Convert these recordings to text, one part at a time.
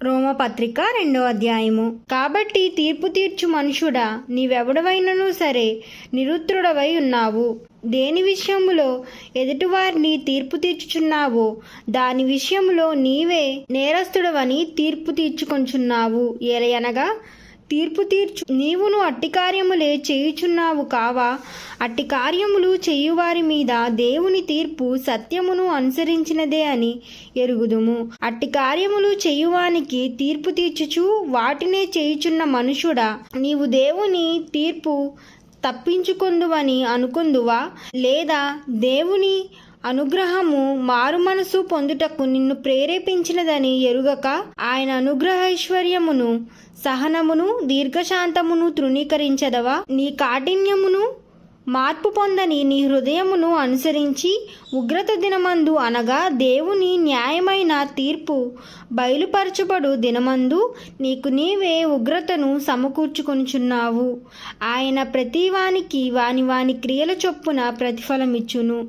రోమపత్రిక 2వ అధ్యాయము. కాబట్టి తీర్పు తీర్చు మనుషుడా, నీవెవడవైనను సరే నిరుత్రుడవై ఉన్నావు. దేని విషయములో ఎదుటివారిని తీర్పు తీర్చుచున్నావో దాని విషయములో నీవే నేరస్తుడవని తీర్పు తీర్చుకొంచున్నావు. ఏలయనగా తీర్పు తీర్చు నీవును అట్టి కార్యములే చేయుచున్నావు కావా? అట్టి కార్యములు చేయువారి మీద దేవుని తీర్పు సత్యమును అనుసరించినదే అని ఎరుగుదుము. అట్టి కార్యములు చేయువానికి తీర్పు తీర్చుచు వాటినే చేయుచున్న మనుషుడా, నీవు దేవుని తీర్పు తప్పించుకొందువని అనుకొందువా? లేదా దేవుని అనుగ్రహము మారు మనసు పొందుటకు నిన్ను ప్రేరేపించినదని ఎరుగక ఆయన అనుగ్రహైశ్వర్యమును సహనమును దీర్ఘశాంతమును తృణీకరించదవా? నీ కాఠిన్యమును మార్పు పొందని నీ హృదయమును అనుసరించి ఉగ్రత దినమందు అనగా దేవుని న్యాయమైన తీర్పు బయలుపరచబడు దినమందు నీకు నీవే ఉగ్రతను సమకూర్చుకొనుచున్నావు. ఆయన ప్రతివానికి వాని వాని క్రియల చొప్పున ప్రతిఫలమిచ్చును.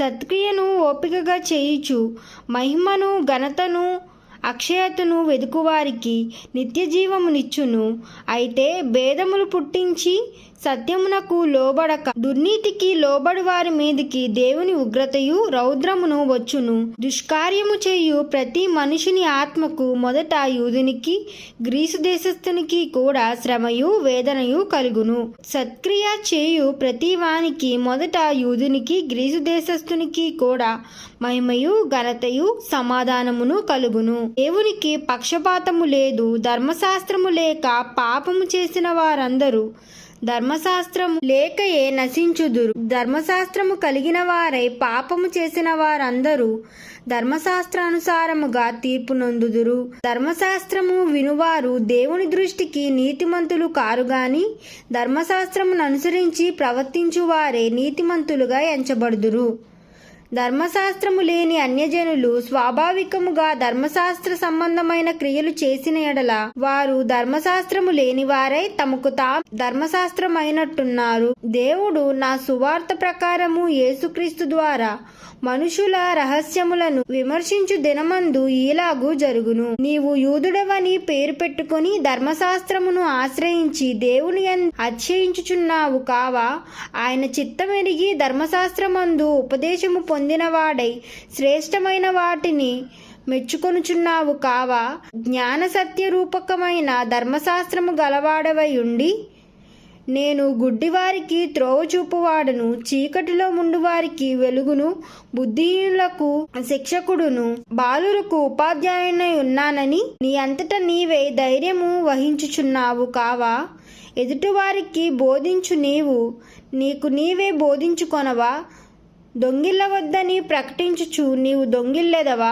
సత్క్రియను ఓపికగా చేయుచు మహిమను ఘనతను అక్షయతను వెదుకువారికి నిత్య జీవమునిచ్చును. అయితే భేదములు పుట్టించి సత్యమునకు లోబడక దుర్నీతికి లోబడి వారి మీదికి దేవుని ఉగ్రతయు రౌద్రమును వచ్చును. దుష్కార్యము చేయు ప్రతి మనుషుని ఆత్మకు మొదట యూదునికి గ్రీసు దేశస్థునికి కూడా శ్రమయు వేదనయు కలుగును. సత్క్రియ చేయు ప్రతి వానికి మొదట యూదునికి గ్రీసు దేశస్థునికి కూడా మహిమయు ఘనతయు సమాధానమును కలుగును. దేవునికి పక్షపాతము లేదు. ధర్మశాస్త్రము లేక పాపము చేసిన వారందరూ ధర్మశాస్త్రము లేకయే నశించుదురు. ధర్మశాస్త్రము కలిగిన వారై పాపము చేసిన వారందరూ ధర్మశాస్త్రానుసారముగా తీర్పు నొందుదురు. ధర్మశాస్త్రము వినువారు దేవుని దృష్టికి నీతిమంతులు కారుగాని ధర్మశాస్త్రమును అనుసరించి ప్రవర్తించువారే నీతిమంతులుగా ఎంచబడుదురు. ధర్మశాస్త్రము లేని అన్యజనులు స్వాభావికముగా ధర్మశాస్త్ర సంబంధమైన క్రియలు చేసిన ఎడల వారు ధర్మశాస్త్రము లేని వారై తమకు ధర్మశాస్త్రమైనట్టున్నారు. దేవుడు నా సువార్త ప్రకారము యేసుక్రీస్తు ద్వారా మనుషుల రహస్యములను విమర్శించు దినమందు ఈలాగు జరుగును. నీవు యూదుడవని పేరు పెట్టుకుని ధర్మశాస్త్రమును ఆశ్రయించి దేవుని అతిశయించుచున్నావు కావా? ఆయన చిత్తమెరిగి ధర్మశాస్త్రమందు ఉపదేశము పొందినవాడై శ్రేష్టమైన వాటిని మెచ్చుకొనుచున్నావు కావా? జ్ఞాన సత్య రూపకమైన ధర్మశాస్త్రము గలవాడవై ఉండి నేను గుడ్డివారికి త్రోవ చూపువాడను, చీకటిలో ముండువారికి వెలుగును, బుద్ధిహీనులకు శిక్షకుడును, బాలురకు ఉపాధ్యాయునై ఉన్నానని నీ అంతట నీవే ధైర్యము వహించుచున్నావు కావా? ఎదుటివారికి బోధించు నీవు నీకు నీవే బోధించుకొనవా? దొంగిల్లవద్దని ప్రకటించుచు నీవు దొంగిల్లెదవా?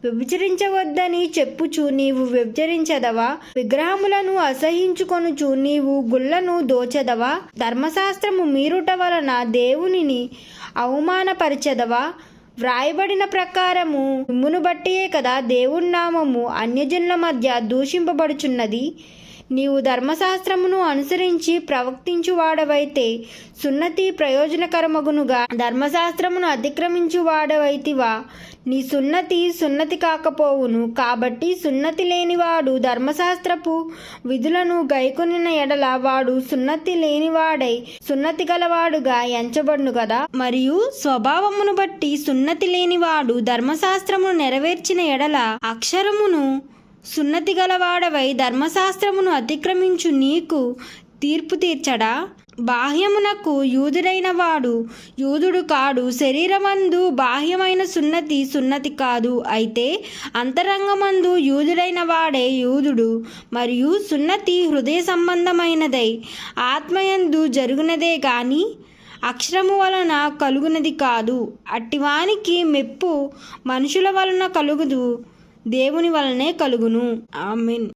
వ్యభిచరించవద్దని చెప్పుచు నీవు వ్యభిచరించదవా? విగ్రహములను అసహించుకొనుచు నీవు గుళ్లను దోచెదవా? ధర్మశాస్త్రము మీరుట వలన దేవునిని అవమానపరిచెదవా? వ్రాయబడిన ప్రకారము మిమ్మును బట్టియే కదా దేవుని నామము అన్యజనుల మధ్య దూషింపబడుచున్నది. నీవు ధర్మశాస్త్రమును అనుసరించి ప్రవర్తించువాడవైతే సున్నతి ప్రయోజనకరమగునుగా, ధర్మశాస్త్రమును అతిక్రమించువాడవైతివా నీ సున్నతి కాకపోవును. కాబట్టి సున్నతి లేనివాడు ధర్మశాస్త్రపు విధులను గైకొనిన ఎడల వాడు సున్నతి లేనివాడై సున్నతి గలవాడుగా ఎంచబడును కదా. మరియు స్వభావమును బట్టి సున్నతి లేనివాడు ధర్మశాస్త్రమును నెరవేర్చిన ఎడల అక్షరమును సున్నతి గలవాడవై ధర్మశాస్త్రమును అతిక్రమించు నీకు తీర్పు తీర్చడా? బాహ్యమునకు యూదుడైన వాడు యూదుడు కాడు. శరీరమందు బాహ్యమైన సున్నతి కాదు. అయితే అంతరంగమందు యూదుడైన వాడే యూదుడు. మరియు సున్నతి హృదయ సంబంధమైనదై ఆత్మయందు జరుగునదే గాని అక్షరము వలన కలుగునది కాదు. అట్టివానికి మెప్పు మనుషుల వలన కలుగుదు, దేవుని వలనే కలుగును. ఆమేన్.